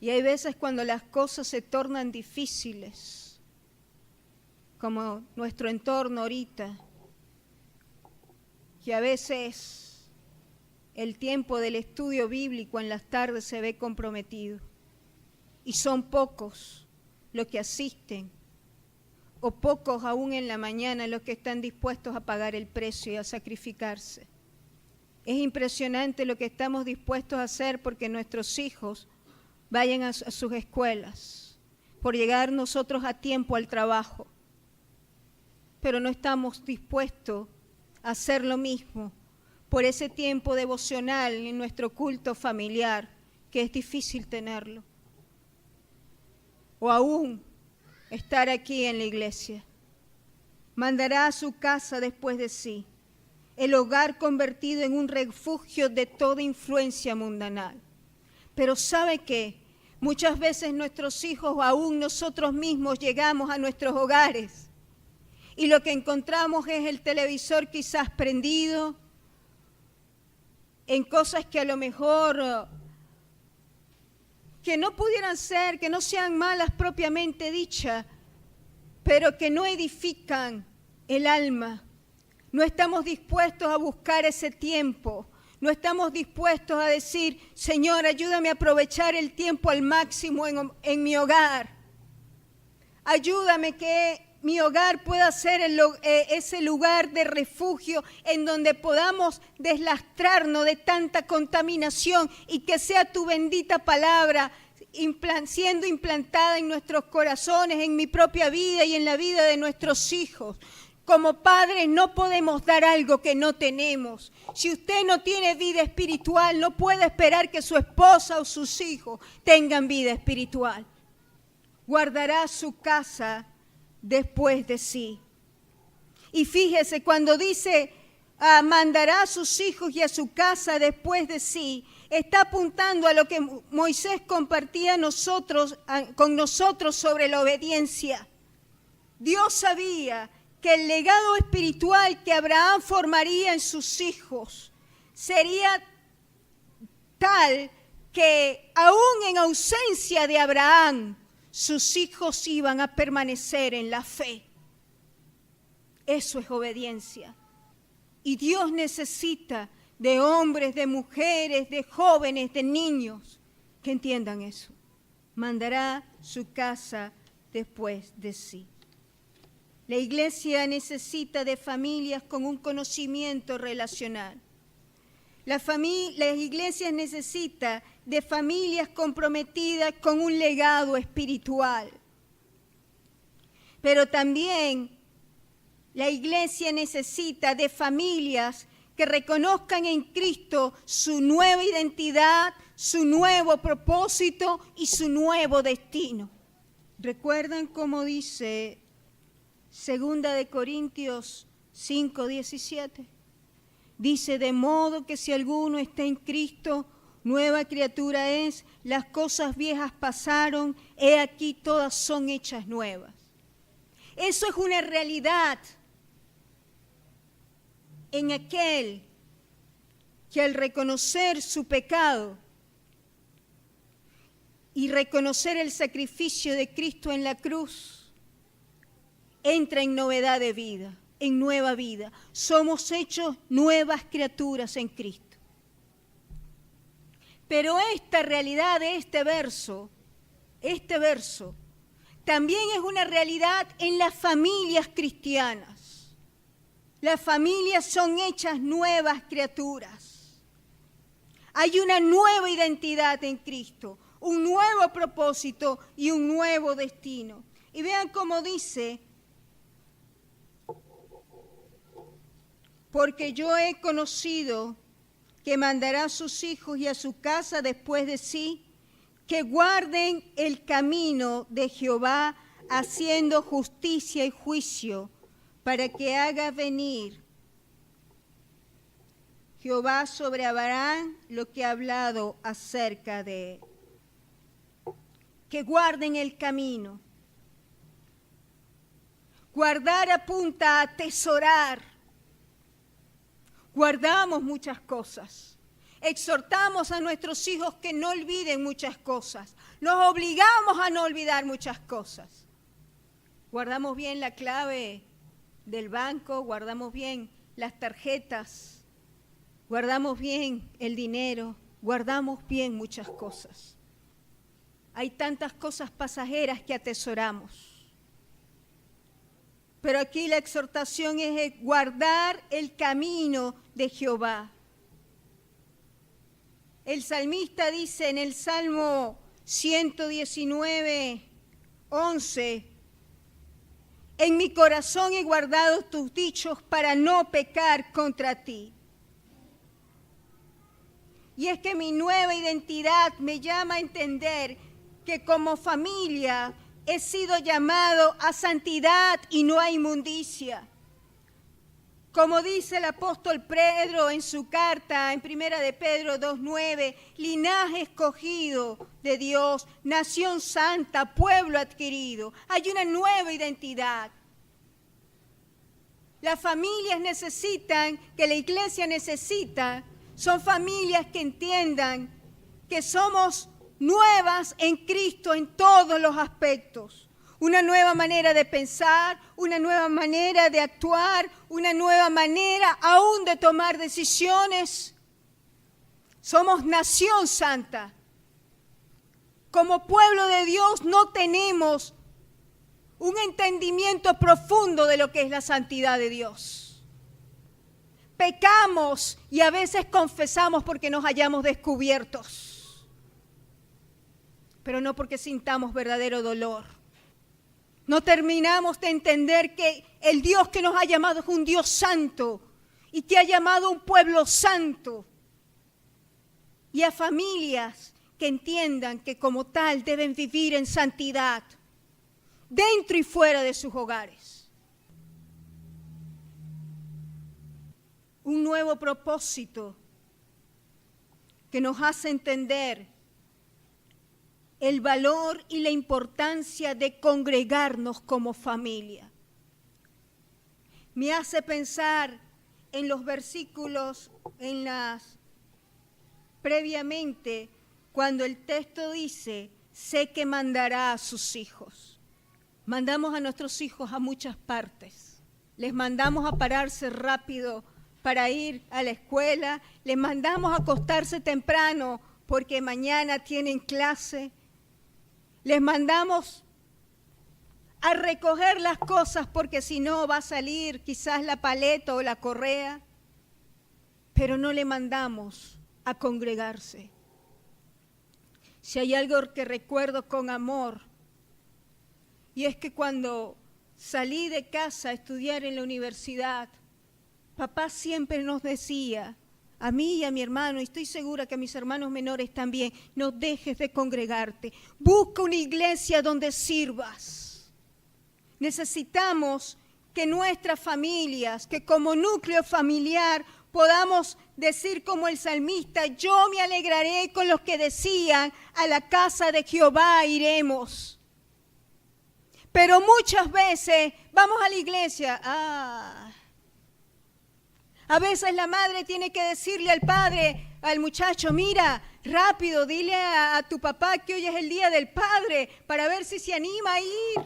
Y hay veces cuando las cosas se tornan difíciles, como nuestro entorno ahorita, que a veces el tiempo del estudio bíblico en las tardes se ve comprometido. Y son pocos los que asisten, o pocos aún en la mañana los que están dispuestos a pagar el precio y a sacrificarse. Es impresionante lo que estamos dispuestos a hacer porque nuestros hijos vayan a sus escuelas, por llegar nosotros a tiempo al trabajo. Pero no estamos dispuestos a hacer lo mismo por ese tiempo devocional en nuestro culto familiar, que es difícil tenerlo. O aún estar aquí en la iglesia. Mandará a su casa después de sí. El hogar convertido en un refugio de toda influencia mundanal. Pero ¿sabe qué? Muchas veces nuestros hijos o aún nosotros mismos llegamos a nuestros hogares y lo que encontramos es el televisor quizás prendido, en cosas que a lo mejor que no pudieran ser, que no sean malas propiamente dichas, pero que no edifican el alma. No estamos dispuestos a buscar ese tiempo. No estamos dispuestos a decir, Señor, ayúdame a aprovechar el tiempo al máximo en mi hogar. Ayúdame que mi hogar pueda ser ese lugar de refugio en donde podamos deslastrarnos de tanta contaminación y que sea tu bendita palabra siendo implantada en nuestros corazones, en mi propia vida y en la vida de nuestros hijos. Como padres no podemos dar algo que no tenemos. Si usted no tiene vida espiritual, no puede esperar que su esposa o sus hijos tengan vida espiritual. Guardará su casa después de sí. Y fíjese, cuando dice mandará a sus hijos y a su casa después de sí, está apuntando a lo que Moisés compartía con nosotros sobre la obediencia. Dios sabía que el legado espiritual que Abraham formaría en sus hijos sería tal que aún en ausencia de Abraham, sus hijos iban a permanecer en la fe. Eso es obediencia. Y Dios necesita de hombres, de mujeres, de jóvenes, de niños que entiendan eso. Mandará su casa después de sí. La iglesia necesita de familias con un conocimiento relacional. Las iglesias necesitan de familias comprometidas con un legado espiritual. Pero también la iglesia necesita de familias que reconozcan en Cristo su nueva identidad, su nuevo propósito y su nuevo destino. ¿Recuerdan cómo dice 2 de Corintios 5:17? Dice, de modo que si alguno está en Cristo, nueva criatura es, las cosas viejas pasaron, he aquí todas son hechas nuevas. Eso es una realidad en aquel que al reconocer su pecado y reconocer el sacrificio de Cristo en la cruz, entra en novedad de vida, en nueva vida. Somos hechos nuevas criaturas en Cristo. Pero esta realidad de este verso, también es una realidad en las familias cristianas. Las familias son hechas nuevas criaturas. Hay una nueva identidad en Cristo, un nuevo propósito y un nuevo destino. Y vean cómo dice, porque yo he conocido que mandará a sus hijos y a su casa después de sí, que guarden el camino de Jehová, haciendo justicia y juicio, para que haga venir Jehová sobre Abraham lo que ha hablado acerca de él. Que guarden el camino. Guardar apunta a atesorar. Guardamos muchas cosas. Exhortamos a nuestros hijos que no olviden muchas cosas. Los obligamos a no olvidar muchas cosas. Guardamos bien la clave del banco, guardamos bien las tarjetas, guardamos bien el dinero, guardamos bien muchas cosas. Hay tantas cosas pasajeras que atesoramos. Pero aquí la exhortación es guardar el camino de Jehová. El salmista dice en el Salmo 119, 11, en mi corazón he guardado tus dichos para no pecar contra ti. Y es que mi nueva identidad me llama a entender que como familia he sido llamado a santidad y no a inmundicia. Como dice el apóstol Pedro en su carta en 1 de Pedro 2:9, linaje escogido de Dios, nación santa, pueblo adquirido. Hay una nueva identidad. las familias necesitan, que la iglesia necesita, son familias que entiendan que somos nuevas en Cristo en todos los aspectos. Una nueva manera de pensar, una nueva manera de actuar, una nueva manera aún de tomar decisiones. Somos nación santa. Como pueblo de Dios no tenemos un entendimiento profundo de lo que es la santidad de Dios. Pecamos y a veces confesamos porque nos hallamos descubiertos, pero no porque sintamos verdadero dolor. No terminamos de entender que el Dios que nos ha llamado es un Dios santo y que ha llamado a un pueblo santo y a familias que entiendan que como tal deben vivir en santidad dentro y fuera de sus hogares. Un nuevo propósito que nos hace entender el valor y la importancia de congregarnos como familia. Me hace pensar en los versículos, previamente, cuando el texto dice, sé que mandará a sus hijos. Mandamos a nuestros hijos a muchas partes. Les mandamos a pararse rápido para ir a la escuela. Les mandamos a acostarse temprano porque mañana tienen clase. Les mandamos a recoger las cosas porque si no va a salir quizás la paleta o la correa. Pero no le mandamos a congregarse. Si hay algo que recuerdo con amor, y es que cuando salí de casa a estudiar en la universidad, papá siempre nos decía, a mí y a mi hermano, y estoy segura que a mis hermanos menores también, no dejes de congregarte, busca una iglesia donde sirvas. Necesitamos que nuestras familias, que como núcleo familiar podamos decir como el salmista, yo me alegraré con los que decían, a la casa de Jehová iremos. Pero muchas veces vamos a la iglesia, a veces la madre tiene que decirle al padre, al muchacho, mira, rápido, dile a tu papá que hoy es el día del padre para ver si se anima a ir.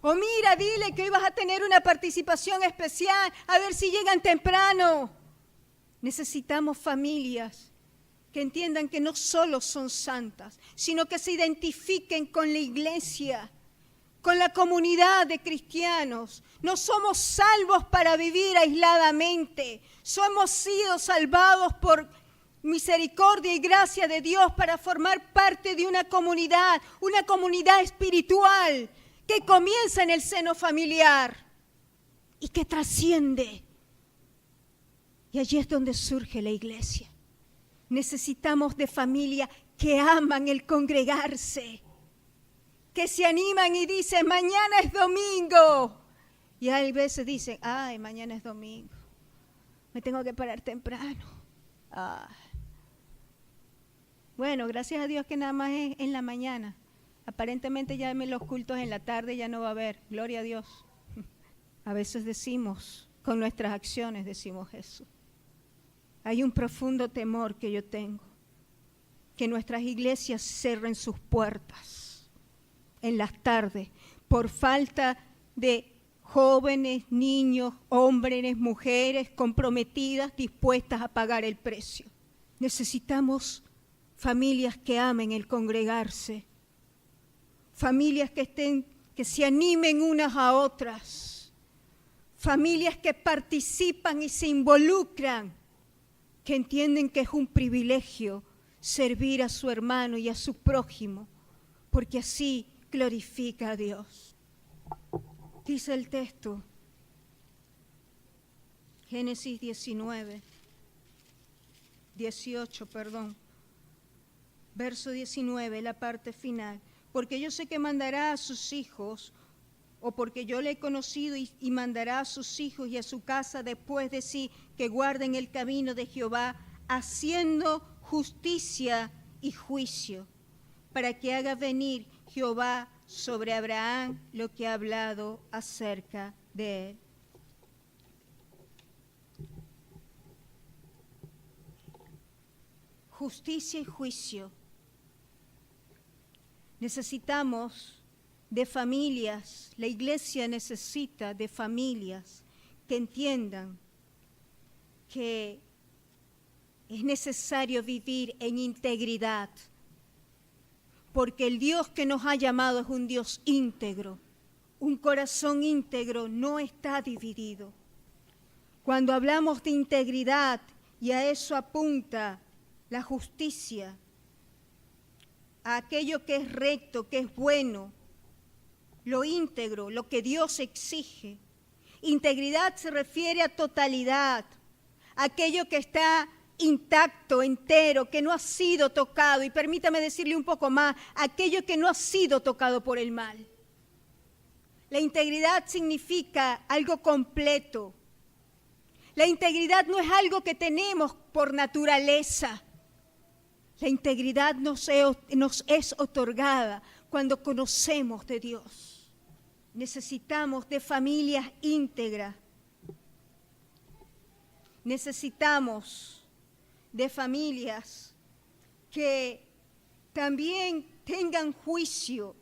O mira, dile que hoy vas a tener una participación especial, a ver si llegan temprano. Necesitamos familias que entiendan que no solo son santas, sino que se identifiquen con la iglesia, con la comunidad de cristianos. No somos salvos para vivir aisladamente, somos sido salvados por misericordia y gracia de Dios para formar parte de una comunidad espiritual que comienza en el seno familiar y que trasciende. Y allí es donde surge la iglesia. Necesitamos de familias que aman el congregarse, que se animan y dicen, mañana es domingo. Y hay veces dicen, ay, mañana es domingo, me tengo que parar temprano. Bueno, gracias a Dios que nada más es en la mañana. Aparentemente ya los cultos en la tarde ya no va a haber, gloria a Dios. A veces decimos, con nuestras acciones decimos eso. Hay un profundo temor que yo tengo, que nuestras iglesias cierren sus puertas en las tardes por falta de jóvenes, niños, hombres, mujeres comprometidas, dispuestas a pagar el precio. Necesitamos familias que amen el congregarse, familias que se animen unas a otras, familias que participan y se involucran, que entienden que es un privilegio servir a su hermano y a su prójimo, porque así glorifica a Dios. Dice el texto, Génesis 18, verso 19, la parte final. Porque yo sé que mandará a sus hijos, o porque yo le he conocido y mandará a sus hijos y a su casa después de sí, que guarden el camino de Jehová, haciendo justicia y juicio, para que haga venir Jehová sobre Abraham lo que ha hablado acerca de él. justicia y juicio. Necesitamos de familias, la iglesia necesita de familias que entiendan que es necesario vivir en integridad, porque el Dios que nos ha llamado es un Dios íntegro. Un corazón íntegro no está dividido. Cuando hablamos de integridad, y a eso apunta la justicia, a aquello que es recto, que es bueno, lo íntegro, lo que Dios exige. Integridad se refiere a totalidad, aquello que está intacto, entero, que no ha sido tocado, y permítame decirle un poco más, aquello que no ha sido tocado por el mal. La integridad significa algo completo. La integridad no es algo que tenemos por naturaleza. La integridad nos es otorgada cuando conocemos de Dios. Necesitamos de familias íntegras. Necesitamos de familias que también tengan juicio.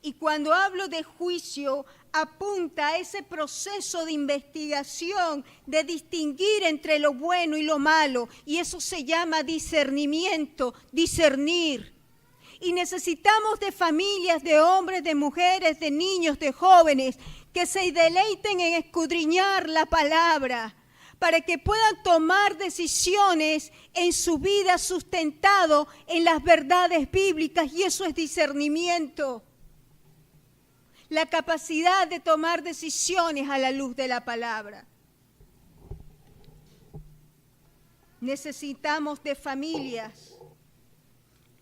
Y cuando hablo de juicio, apunta a ese proceso de investigación, de distinguir entre lo bueno y lo malo. Y eso se llama discernimiento, discernir. Y necesitamos de familias, de hombres, de mujeres, de niños, de jóvenes, que se deleiten en escudriñar la palabra, para que puedan tomar decisiones en su vida sustentado en las verdades bíblicas, y eso es discernimiento. La capacidad de tomar decisiones a la luz de la palabra. Necesitamos de familias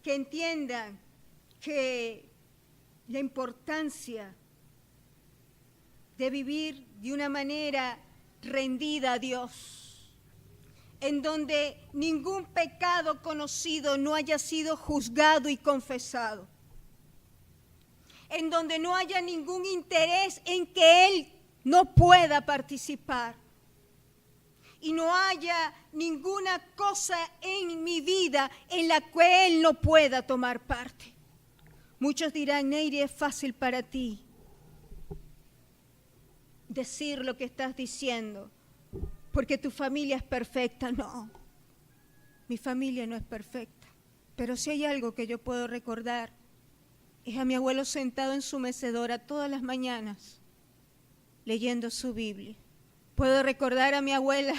que entiendan que la importancia de vivir de una manera rendida a Dios, en donde ningún pecado conocido no haya sido juzgado y confesado, en donde no haya ningún interés en que Él no pueda participar, y no haya ninguna cosa en mi vida en la que Él no pueda tomar parte. Muchos dirán, Neyri, es fácil para ti decir lo que estás diciendo, porque tu familia es perfecta. No, mi familia no es perfecta, pero si hay algo que yo puedo recordar, es a mi abuelo sentado en su mecedora todas las mañanas, leyendo su Biblia. Puedo recordar a mi abuela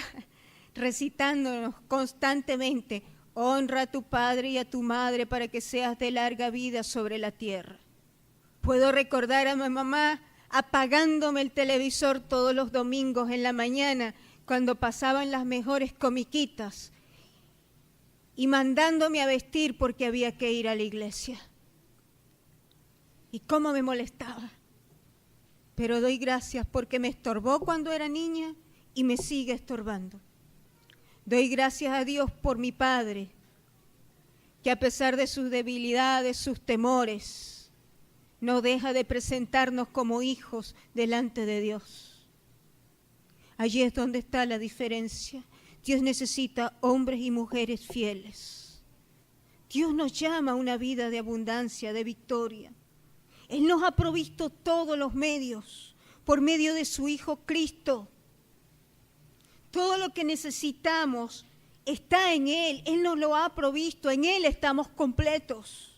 recitándonos constantemente, honra a tu padre y a tu madre para que seas de larga vida sobre la tierra. Puedo recordar a mi mamá apagándome el televisor todos los domingos en la mañana, cuando pasaban las mejores comiquitas, y mandándome a vestir porque había que ir a la iglesia. Y cómo me molestaba. Pero doy gracias porque me estorbó cuando era niña y me sigue estorbando. Doy gracias a Dios por mi padre, que a pesar de sus debilidades, sus temores, no deja de presentarnos como hijos delante de Dios. Allí es donde está la diferencia. Dios necesita hombres y mujeres fieles. Dios nos llama a una vida de abundancia, de victoria. Él nos ha provisto todos los medios por medio de su Hijo Cristo. Todo lo que necesitamos está en Él. Él nos lo ha provisto. En Él estamos completos.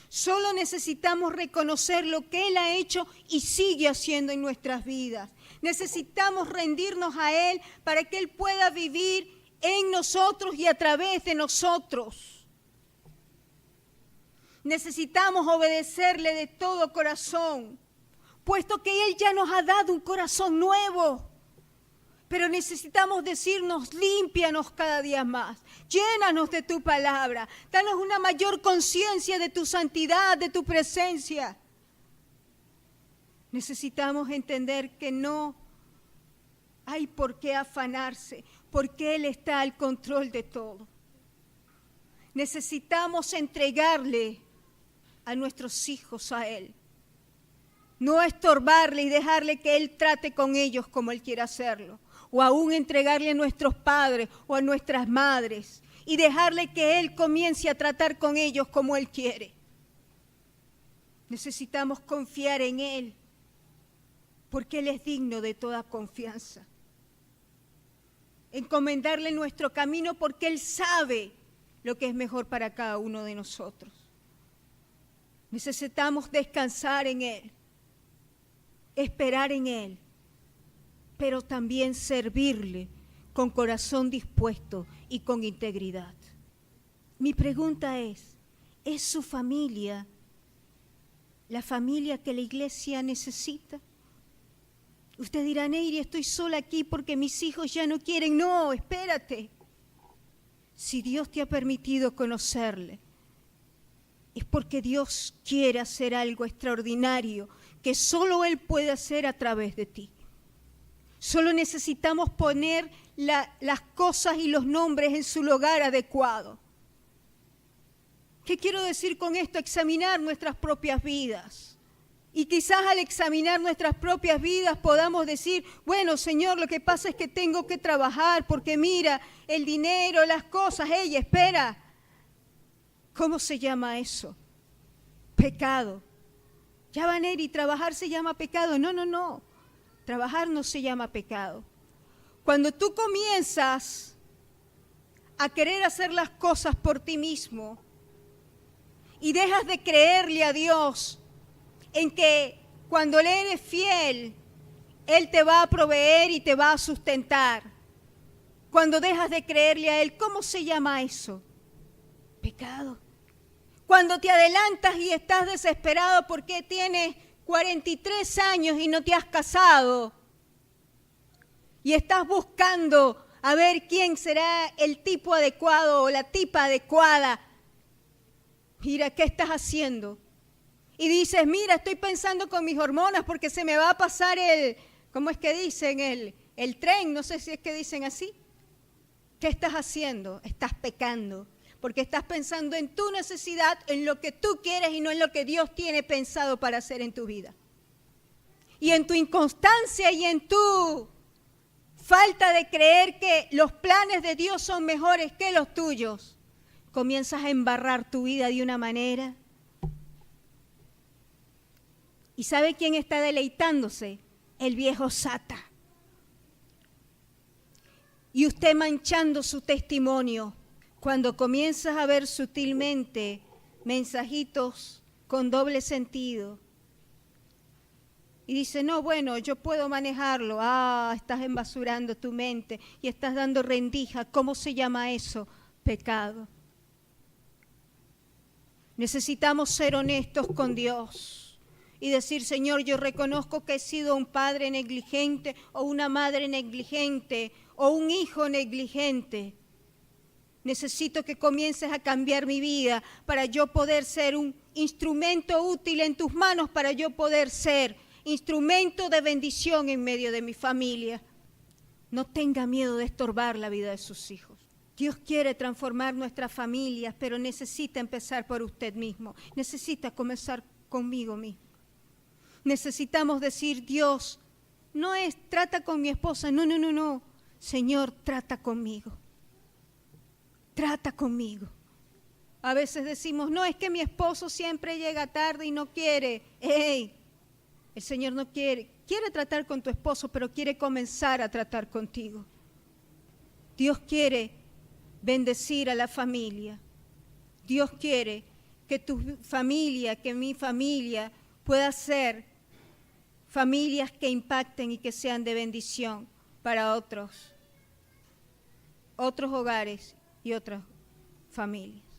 Solo necesitamos reconocer lo que Él ha hecho y sigue haciendo en nuestras vidas. Necesitamos rendirnos a Él para que Él pueda vivir en nosotros y a través de nosotros. Necesitamos obedecerle de todo corazón, puesto que Él ya nos ha dado un corazón nuevo. Pero necesitamos decirnos, límpianos cada día más, llénanos de tu palabra, danos una mayor conciencia de tu santidad, de tu presencia. Necesitamos entender que no hay por qué afanarse, porque Él está al control de todo. Necesitamos entregarle a nuestros hijos a Él, no estorbarle y dejarle que Él trate con ellos como Él quiera hacerlo. o aún entregarle a nuestros padres o a nuestras madres y dejarle que Él comience a tratar con ellos como Él quiere. Necesitamos confiar en Él, porque Él es digno de toda confianza. Encomendarle nuestro camino porque Él sabe lo que es mejor para cada uno de nosotros. Necesitamos descansar en Él, esperar en Él, pero también servirle con corazón dispuesto y con integridad. Mi pregunta ¿es su familia la familia que la iglesia necesita? Usted dirá, Neyri, estoy sola aquí porque mis hijos ya no quieren. No, espérate. Si Dios te ha permitido conocerle, es porque Dios quiere hacer algo extraordinario que solo Él puede hacer a través de ti. Solo necesitamos poner las cosas y los nombres en su lugar adecuado. ¿Qué quiero decir con esto? Examinar nuestras propias vidas. Y quizás al examinar nuestras propias vidas podamos decir, bueno, Señor, lo que pasa es que tengo que trabajar porque mira, el dinero, las cosas, ella, espera. ¿Cómo se llama eso? Pecado. Ya van a ir y trabajar se llama pecado. No, no, no. Trabajar no se llama pecado. Cuando tú comienzas a querer hacer las cosas por ti mismo y dejas de creerle a Dios en que cuando le eres fiel, Él te va a proveer y te va a sustentar. Cuando dejas de creerle a Él, ¿cómo se llama eso? Pecado. Cuando te adelantas y estás desesperado porque tienes 43 años y no te has casado y estás buscando a ver quién será el tipo adecuado o la tipa adecuada, mira, ¿qué estás haciendo? Y dices, mira, estoy pensando con mis hormonas porque se me va a pasar ¿cómo es que dicen? El tren, no sé si es que dicen así. ¿Qué estás haciendo? Estás pecando, porque estás pensando en tu necesidad, en lo que tú quieres y no en lo que Dios tiene pensado para hacer en tu vida. Y en tu inconstancia y en tu falta de creer que los planes de Dios son mejores que los tuyos, comienzas a embarrar tu vida de una manera. ¿Y sabe quién está deleitándose? El viejo Sata. Y usted manchando su testimonio, cuando comienzas a ver sutilmente mensajitos con doble sentido, y dice, no, bueno, yo puedo manejarlo. Estás embasurando tu mente y estás dando rendija. ¿Cómo se llama eso? Pecado. Necesitamos ser honestos con Dios y decir, Señor, yo reconozco que he sido un padre negligente o una madre negligente o un hijo negligente. Necesito que comiences a cambiar mi vida para yo poder ser un instrumento útil en tus manos, para yo poder ser instrumento de bendición en medio de mi familia. No tenga miedo de estorbar la vida de sus hijos. Dios quiere transformar nuestras familias, pero necesita empezar por usted mismo. Necesita comenzar conmigo mismo. Necesitamos decir, Dios, no es trata con mi esposa, no, no, no, no. Señor, trata conmigo. Trata conmigo. A veces decimos, no, es que mi esposo siempre llega tarde y no quiere. ¡Ey! El Señor no quiere tratar con tu esposo, pero quiere comenzar a tratar contigo. Dios quiere bendecir a la familia. Dios quiere que tu familia, que mi familia pueda ser familias que impacten y que sean de bendición para otros hogares y otras familias.